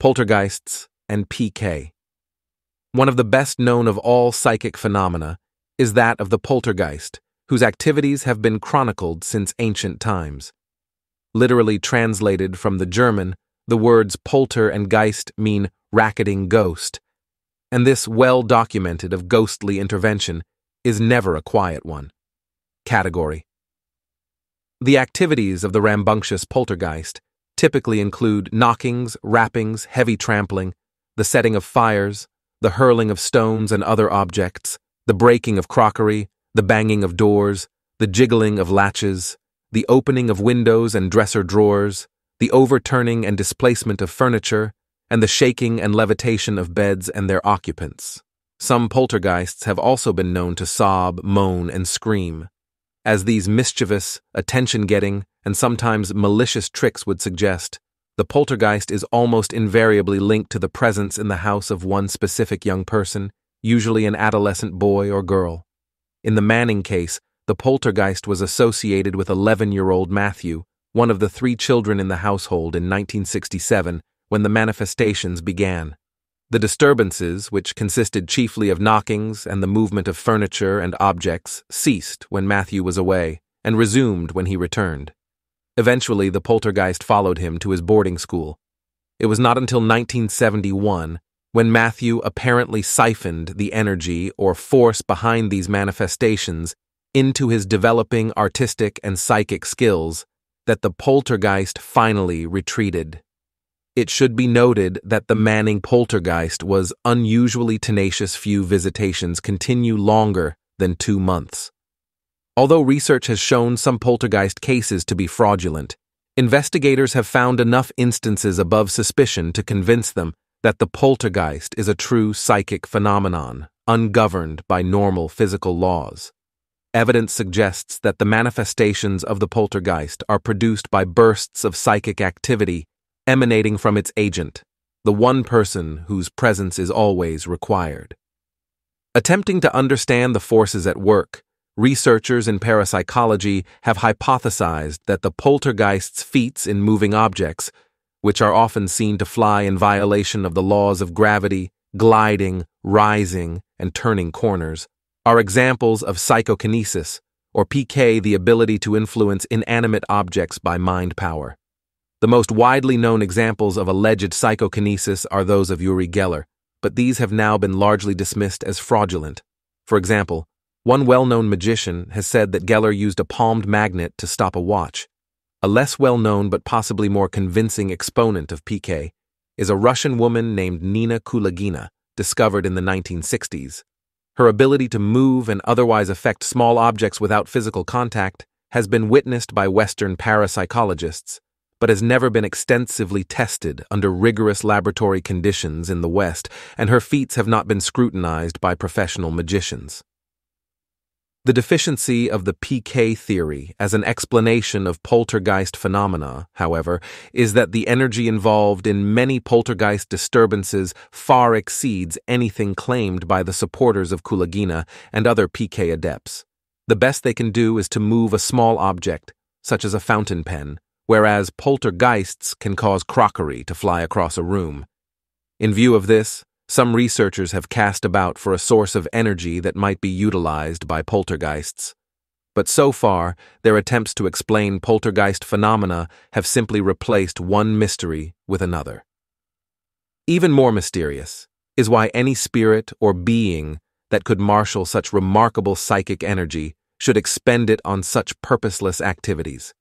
poltergeists, and PK. One of the best known of all psychic phenomena is that of the poltergeist, whose activities have been chronicled since ancient times. Literally translated from the German, the words polter and geist mean racketing ghost, and this well-documented of ghostly intervention is never a quiet one. Category: the activities of the rambunctious poltergeist typically include knockings, rappings, heavy trampling, the setting of fires, the hurling of stones and other objects, the breaking of crockery, the banging of doors, the jiggling of latches, the opening of windows and dresser drawers, the overturning and displacement of furniture, and the shaking and levitation of beds and their occupants. Some poltergeists have also been known to sob, moan, and scream. As these mischievous, attention-getting, and sometimes malicious tricks would suggest, the poltergeist is almost invariably linked to the presence in the house of one specific young person, usually an adolescent boy or girl. In the Manning case, the poltergeist was associated with 11-year-old Matthew, one of the 3 children in the household in 1967, when the manifestations began. The disturbances, which consisted chiefly of knockings and the movement of furniture and objects, ceased when Matthew was away and resumed when he returned. Eventually, the poltergeist followed him to his boarding school. It was not until 1971, when Matthew apparently siphoned the energy or force behind these manifestations into his developing artistic and psychic skills, that the poltergeist finally retreated. It should be noted that the Manning poltergeist was unusually tenacious. Few visitations continue longer than 2 months. Although research has shown some poltergeist cases to be fraudulent, investigators have found enough instances above suspicion to convince them that the poltergeist is a true psychic phenomenon, ungoverned by normal physical laws. Evidence suggests that the manifestations of the poltergeist are produced by bursts of psychic activity emanating from its agent, the one person whose presence is always required. Attempting to understand the forces at work, researchers in parapsychology have hypothesized that the poltergeist's feats in moving objects, which are often seen to fly in violation of the laws of gravity, gliding, rising, and turning corners, are examples of psychokinesis, or PK, the ability to influence inanimate objects by mind power. The most widely known examples of alleged psychokinesis are those of Uri Geller, but these have now been largely dismissed as fraudulent. For example, one well-known magician has said that Geller used a palmed magnet to stop a watch. A less well-known but possibly more convincing exponent of PK is a Russian woman named Nina Kulagina, discovered in the 1960s. Her ability to move and otherwise affect small objects without physical contact has been witnessed by Western parapsychologists, but has never been extensively tested under rigorous laboratory conditions in the West, and her feats have not been scrutinized by professional magicians. The deficiency of the PK theory as an explanation of poltergeist phenomena, however, is that the energy involved in many poltergeist disturbances far exceeds anything claimed by the supporters of Kulagina and other PK adepts. The best they can do is to move a small object, such as a fountain pen, whereas poltergeists can cause crockery to fly across a room. In view of this, some researchers have cast about for a source of energy that might be utilized by poltergeists. But so far, their attempts to explain poltergeist phenomena have simply replaced one mystery with another. Even more mysterious is why any spirit or being that could marshal such remarkable psychic energy should expend it on such purposeless activities.